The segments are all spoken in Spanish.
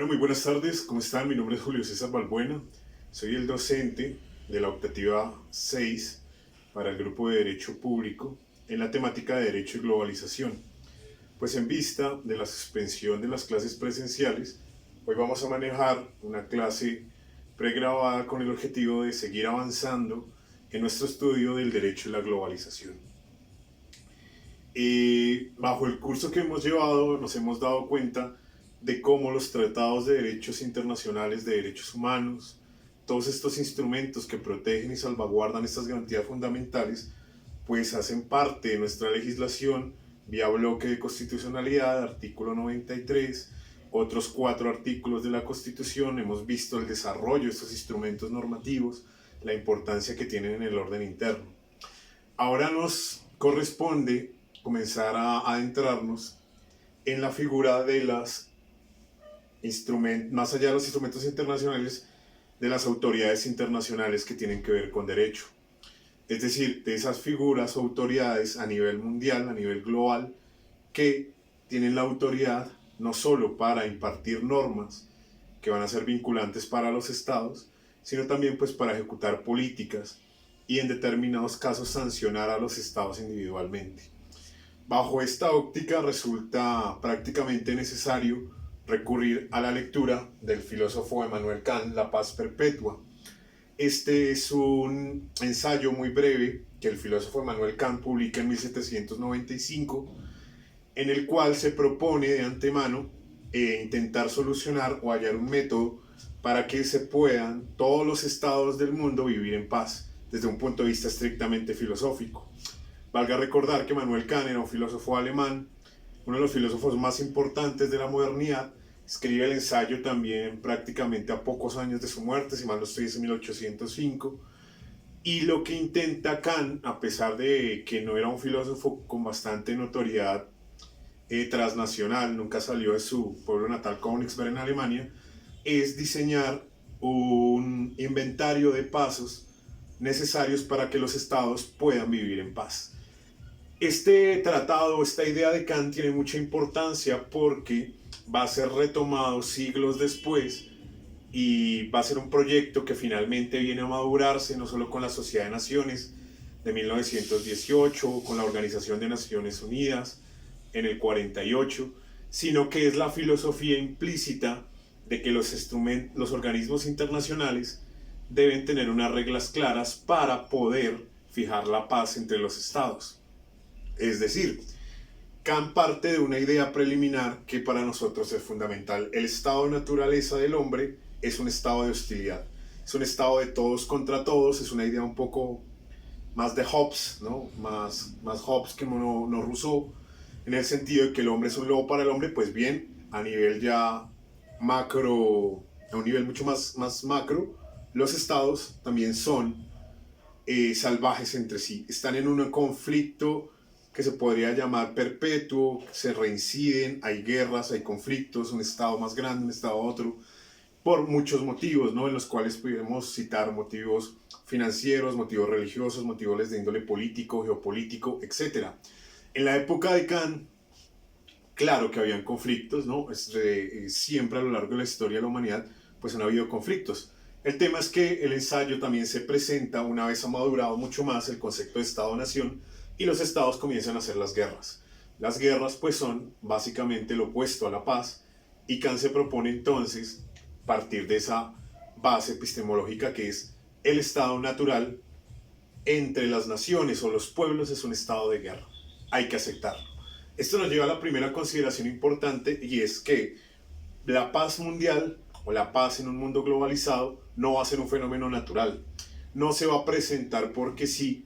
Bueno, muy buenas tardes, ¿cómo están? Mi nombre es Julio César Balbuena, soy el docente de la optativa 6 para el grupo de Derecho Público en la temática de Derecho y Globalización. Pues en vista de la suspensión de las clases presenciales, hoy vamos a manejar una clase pregrabada con el objetivo de seguir avanzando en nuestro estudio del derecho y la globalización. Bajo el curso que hemos llevado nos hemos dado cuenta de cómo los tratados de derechos internacionales de derechos humanos, todos estos instrumentos que protegen y salvaguardan estas garantías fundamentales, pues hacen parte de nuestra legislación vía bloque de constitucionalidad, artículo 93, otros 4 artículos de la Constitución. Hemos visto el desarrollo de estos instrumentos normativos, la importancia que tienen en el orden interno. Ahora nos corresponde comenzar a adentrarnos en la figura de las más allá de los instrumentos internacionales, de las autoridades internacionales que tienen que ver con derecho. Es decir, de esas figuras o autoridades a nivel mundial, a nivel global, que tienen la autoridad no solo para impartir normas que van a ser vinculantes para los estados, sino también pues para ejecutar políticas y en determinados casos sancionar a los estados individualmente. Bajo esta óptica resulta prácticamente necesario recurrir a la lectura del filósofo Emmanuel Kant, La paz perpetua. Este es un ensayo muy breve que el filósofo Emmanuel Kant publica en 1795, en el cual se propone de antemano intentar solucionar o hallar un método para que se puedan todos los estados del mundo vivir en paz, desde un punto de vista estrictamente filosófico. Valga recordar que Emmanuel Kant era un filósofo alemán, uno de los filósofos más importantes de la modernidad. Escribe el ensayo también prácticamente a pocos años de su muerte, si mal no estoy, es en 1805. Y lo que intenta Kant, a pesar de que no era un filósofo con bastante notoriedad transnacional, nunca salió de su pueblo natal Königsberg en Alemania, es diseñar un inventario de pasos necesarios para que los estados puedan vivir en paz. Este tratado, esta idea de Kant tiene mucha importancia porque va a ser retomado siglos después y va a ser un proyecto que finalmente viene a madurarse no solo con la Sociedad de Naciones de 1918, con la Organización de Naciones Unidas en el 48, sino que es la filosofía implícita de que los organismos internacionales deben tener unas reglas claras para poder fijar la paz entre los estados. Es decir, Kant parte de una idea preliminar que para nosotros es fundamental. El estado de naturaleza del hombre es un estado de hostilidad, es un estado de todos contra todos, es una idea un poco más de Hobbes, ¿no? más Hobbes que no Rousseau, en el sentido de que el hombre es un lobo para el hombre. Pues bien, a nivel ya macro, a un nivel mucho más macro, los estados también son salvajes entre sí, están en un conflicto que se podría llamar perpetuo, se reinciden, hay guerras, hay conflictos, un estado más grande, un estado otro, por muchos motivos, ¿no? En los cuales podemos citar motivos financieros, motivos religiosos, motivos de índole político, geopolítico, etc. En la época de Kant, claro que habían conflictos, ¿no? Siempre a lo largo de la historia de la humanidad, pues han habido conflictos. El tema es que el ensayo también se presenta una vez ha madurado mucho más el concepto de Estado-Nación y los estados comienzan a hacer las guerras. Las guerras pues son básicamente lo opuesto a la paz, y Kant se propone entonces partir de esa base epistemológica que es el estado natural entre las naciones o los pueblos es un estado de guerra. Hay que aceptarlo. Esto nos lleva a la primera consideración importante, y es que la paz mundial o la paz en un mundo globalizado no va a ser un fenómeno natural. No se va a presentar porque sí,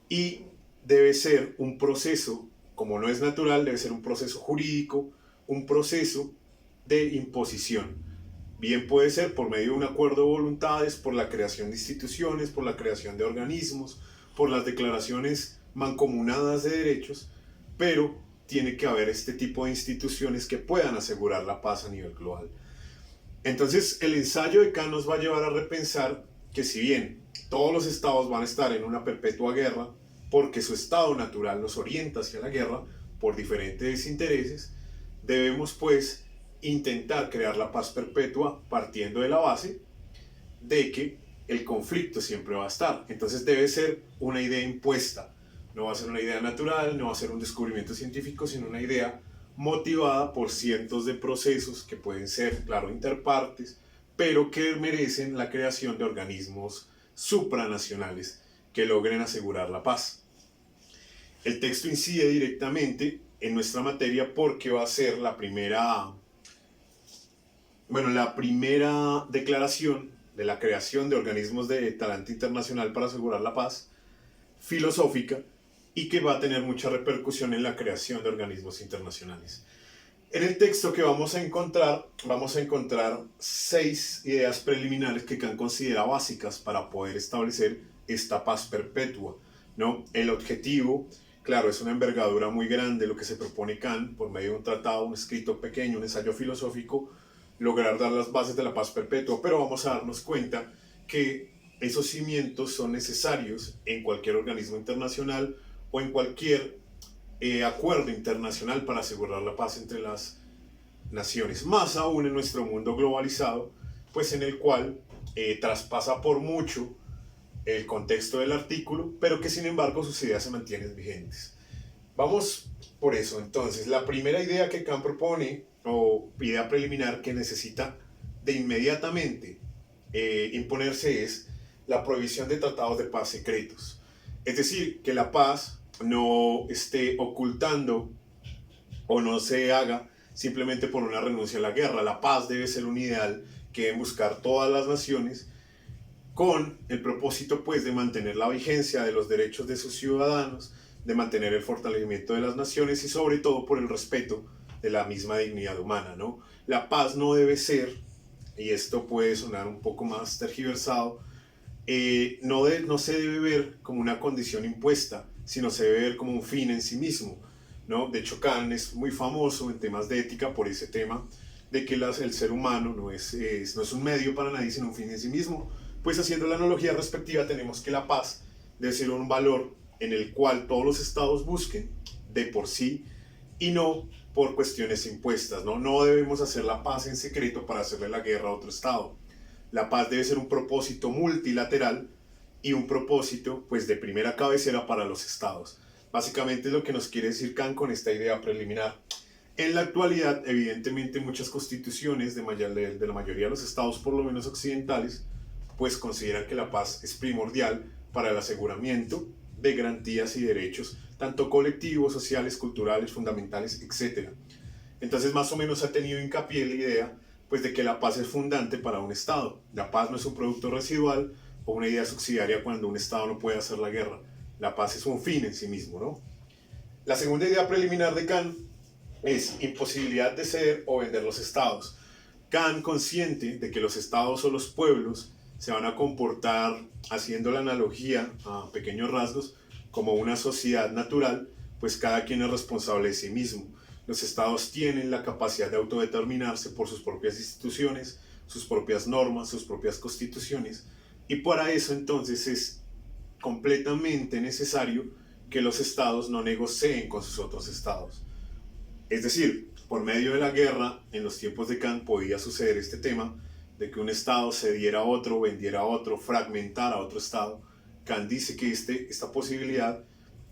y debe ser un proceso, como no es natural, debe ser un proceso jurídico, un proceso de imposición. Bien puede ser por medio de un acuerdo de voluntades, por la creación de instituciones, por la creación de organismos, por las declaraciones mancomunadas de derechos, pero tiene que haber este tipo de instituciones que puedan asegurar la paz a nivel global. Entonces, el ensayo de Kant nos va a llevar a repensar que si bien todos los estados van a estar en una perpetua guerra, porque su estado natural los orienta hacia la guerra por diferentes intereses, debemos pues intentar crear la paz perpetua partiendo de la base de que el conflicto siempre va a estar. Entonces debe ser una idea impuesta, no va a ser una idea natural, no va a ser un descubrimiento científico, sino una idea motivada por cientos de procesos que pueden ser, claro, interpartes, pero que merecen la creación de organismos supranacionales que logren asegurar la paz. El texto incide directamente en nuestra materia porque va a ser la primera declaración de la creación de organismos de talante internacional para asegurar la paz, filosófica, y que va a tener mucha repercusión en la creación de organismos internacionales. En el texto que vamos a encontrar 6 ideas preliminares que Kant considera básicas para poder establecer esta paz perpetua, ¿no? El objetivo, claro, es una envergadura muy grande lo que se propone Kant por medio de un tratado, un escrito pequeño, un ensayo filosófico, lograr dar las bases de la paz perpetua, pero vamos a darnos cuenta que esos cimientos son necesarios en cualquier organismo internacional o en cualquier acuerdo internacional para asegurar la paz entre las naciones, más aún en nuestro mundo globalizado, pues en el cual traspasa por mucho el contexto del artículo, pero que sin embargo sus ideas se mantienen vigentes. Vamos por eso, entonces, la primera idea que Kant propone, o idea preliminar que necesita de inmediatamente imponerse, es la prohibición de tratados de paz secretos. Es decir, que la paz no esté ocultando o no se haga simplemente por una renuncia a la guerra. La paz debe ser un ideal que deben buscar todas las naciones con el propósito, pues, de mantener la vigencia de los derechos de sus ciudadanos, de mantener el fortalecimiento de las naciones y sobre todo por el respeto de la misma dignidad humana, ¿no? La paz no debe ser, y esto puede sonar un poco más tergiversado, no se debe ver como una condición impuesta, sino se debe ver como un fin en sí mismo, ¿no? De hecho, Kant es muy famoso en temas de ética por ese tema de que el ser humano no es un medio para nadie, sino un fin en sí mismo. Pues haciendo la analogía respectiva, tenemos que la paz debe ser un valor en el cual todos los estados busquen de por sí y no por cuestiones impuestas, ¿no? No debemos hacer la paz en secreto para hacerle la guerra a otro estado. La paz debe ser un propósito multilateral y un propósito, pues, de primera cabecera para los estados. Básicamente es lo que nos quiere decir Kant con esta idea preliminar. En la actualidad, evidentemente, muchas constituciones de la mayoría de los estados, por lo menos occidentales, pues consideran que la paz es primordial para el aseguramiento de garantías y derechos, tanto colectivos, sociales, culturales, fundamentales, etc. Entonces, más o menos ha tenido hincapié en la idea, pues, de que la paz es fundante para un Estado. La paz no es un producto residual o una idea subsidiaria cuando un Estado no puede hacer la guerra. La paz es un fin en sí mismo, ¿no? La segunda idea preliminar de Kant es imposibilidad de ceder o vender los estados. Kant, consciente de que los estados o los pueblos se van a comportar, haciendo la analogía a pequeños rasgos, como una sociedad natural, pues cada quien es responsable de sí mismo. Los estados tienen la capacidad de autodeterminarse por sus propias instituciones, sus propias normas, sus propias constituciones, y para eso entonces es completamente necesario que los estados no negocien con sus otros estados. Es decir, por medio de la guerra, en los tiempos de Kant podía suceder este tema de que un estado cediera a otro, vendiera a otro, fragmentara a otro estado. Kant dice que esta posibilidad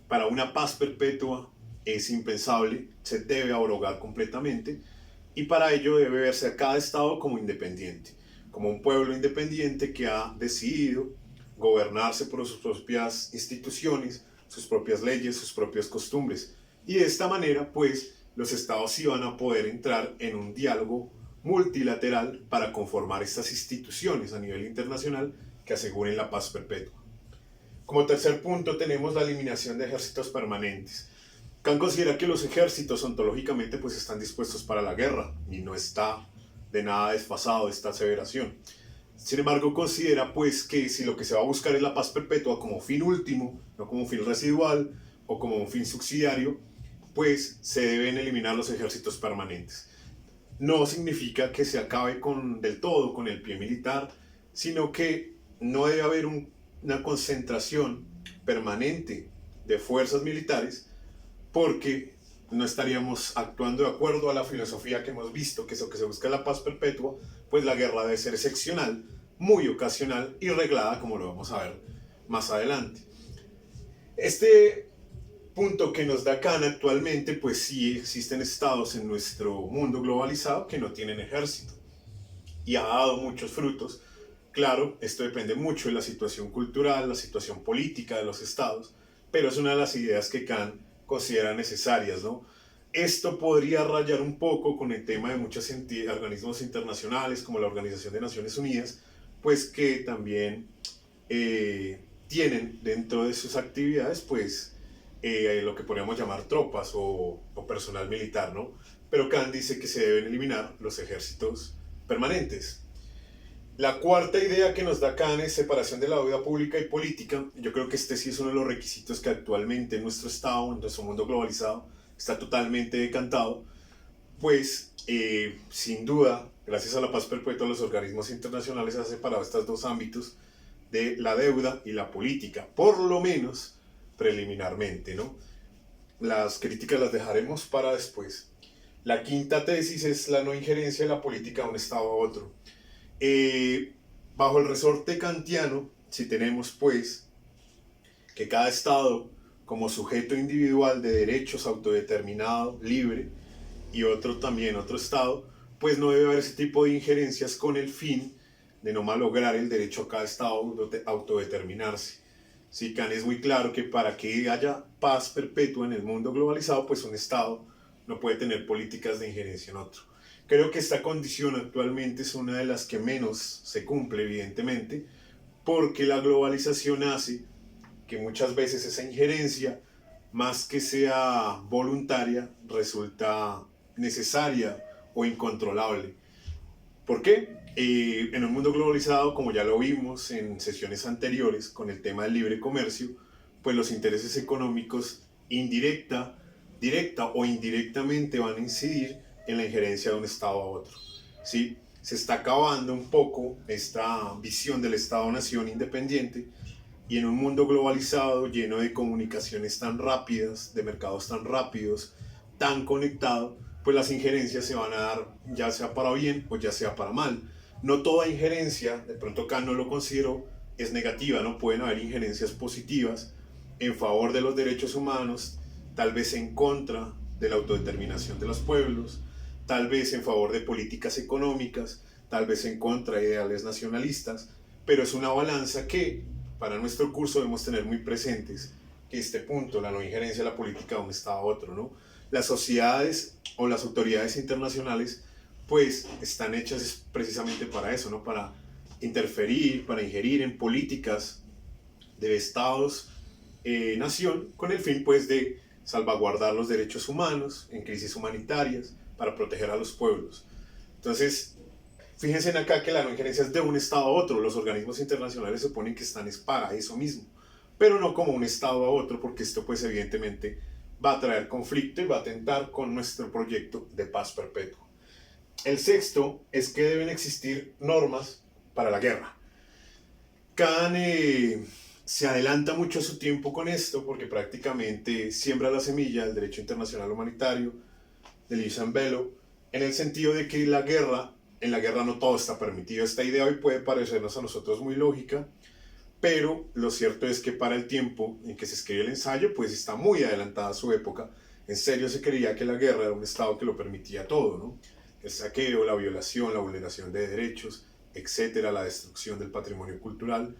para una paz perpetua es impensable, se debe abrogar completamente, y para ello debe verse a cada estado como independiente, como un pueblo independiente que ha decidido gobernarse por sus propias instituciones, sus propias leyes, sus propias costumbres. Y de esta manera, pues, los estados iban a poder entrar en un diálogo multilateral para conformar estas instituciones a nivel internacional que aseguren la paz perpetua. Como tercer punto tenemos la eliminación de ejércitos permanentes. Kant considera que los ejércitos ontológicamente, pues, están dispuestos para la guerra y no está de nada desfasado esta aseveración. Sin embargo, considera, pues, que si lo que se va a buscar es la paz perpetua como fin último, no como un fin residual o como un fin subsidiario, pues se deben eliminar los ejércitos permanentes. No significa que se acabe del todo con el pie militar, sino que no debe haber una concentración permanente de fuerzas militares, porque no estaríamos actuando de acuerdo a la filosofía que hemos visto, que es lo que se busca la paz perpetua, pues la guerra debe ser excepcional, muy ocasional y reglada, como lo vamos a ver más adelante. Este punto que nos da Kant actualmente, pues sí existen estados en nuestro mundo globalizado que no tienen ejército y ha dado muchos frutos. Claro, esto depende mucho de la situación cultural, la situación política de los estados, pero es una de las ideas que Kant considera necesarias, ¿no? Esto podría rayar un poco con el tema de muchos organismos internacionales como la Organización de Naciones Unidas, pues que también tienen dentro de sus actividades, pues, lo que podríamos llamar tropas o personal militar, ¿no? Pero Kant dice que se deben eliminar los ejércitos permanentes. La cuarta idea que nos da Kant es separación de la vida pública y política. Yo creo que este sí es uno de los requisitos que actualmente en nuestro estado, en nuestro mundo globalizado, está totalmente decantado. Pues, sin duda, gracias a la paz perpetua, los organismos internacionales han separado estos dos ámbitos de la deuda y la política, por lo menos preliminarmente, ¿no? Las críticas las dejaremos para después. La quinta tesis es la no injerencia de la política de un estado a otro. Bajo el resorte kantiano, si tenemos pues que cada estado como sujeto individual de derechos autodeterminado, libre, y otro también, otro estado, pues no debe haber ese tipo de injerencias con el fin de no malograr el derecho a cada estado de autodeterminarse. Sí, Kant es muy claro que para que haya paz perpetua en el mundo globalizado, pues un estado no puede tener políticas de injerencia en otro. Creo que esta condición actualmente es una de las que menos se cumple, evidentemente, porque la globalización hace que muchas veces esa injerencia, más que sea voluntaria, resulta necesaria o incontrolable. ¿Por qué? En un mundo globalizado, como ya lo vimos en sesiones anteriores con el tema del libre comercio, pues los intereses económicos directa o indirectamente van a incidir en la injerencia de un Estado a otro. ¿Sí? Se está acabando un poco esta visión del Estado-nación independiente y en un mundo globalizado lleno de comunicaciones tan rápidas, de mercados tan rápidos, tan conectado, pues las injerencias se van a dar ya sea para bien o ya sea para mal. No toda injerencia, de pronto Kant no lo considero, es negativa, no pueden haber injerencias positivas en favor de los derechos humanos, tal vez en contra de la autodeterminación de los pueblos, tal vez en favor de políticas económicas, tal vez en contra de ideales nacionalistas, pero es una balanza que para nuestro curso debemos tener muy presentes que este punto, la no injerencia de la política de un Estado a otro, ¿no? Las sociedades o las autoridades internacionales pues están hechas precisamente para eso, ¿no? Para interferir, para ingerir en políticas de estados, nación, con el fin pues de salvaguardar los derechos humanos en crisis humanitarias, para proteger a los pueblos. Entonces, fíjense en acá que la no injerencia es de un estado a otro. Los organismos internacionales suponen que están es para eso mismo, pero no como un estado a otro, porque esto pues evidentemente va a traer conflicto y va a atentar con nuestro proyecto de paz perpetua. El sexto es que deben existir normas para la guerra. Kant se adelanta mucho a su tiempo con esto porque prácticamente siembra la semilla del derecho internacional humanitario, del jus in bello, en el sentido de que en la guerra no todo está permitido. Esta idea hoy puede parecernos a nosotros muy lógica, pero lo cierto es que para el tiempo en que se escribe el ensayo, pues está muy adelantada a su época. En serio se creía que la guerra era un estado que lo permitía todo, ¿no? El saqueo, la violación, la vulneración de derechos, etcétera, la destrucción del patrimonio cultural.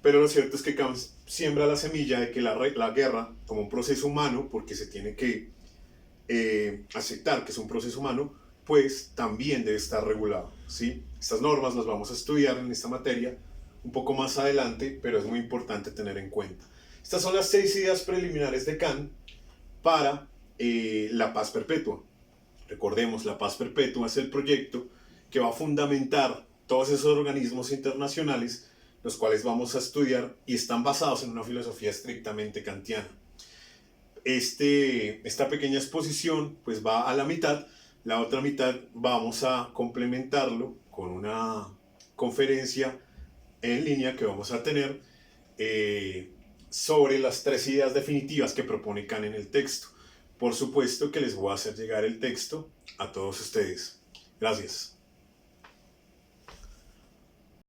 Pero lo cierto es que Kant siembra la semilla de que la guerra, como un proceso humano, porque se tiene que aceptar que es un proceso humano, pues también debe estar regulado, ¿sí? Estas normas las vamos a estudiar en esta materia un poco más adelante, pero es muy importante tener en cuenta. Estas son las 6 ideas preliminares de Kant para la paz perpetua. Recordemos, la paz perpetua es el proyecto que va a fundamentar todos esos organismos internacionales, los cuales vamos a estudiar y están basados en una filosofía estrictamente kantiana. Esta pequeña exposición pues va a la mitad, la otra mitad vamos a complementarlo con una conferencia en línea que vamos a tener sobre las 3 ideas definitivas que propone Kant en el texto. por supuesto que les voy a hacer llegar el texto a todos ustedes. Gracias.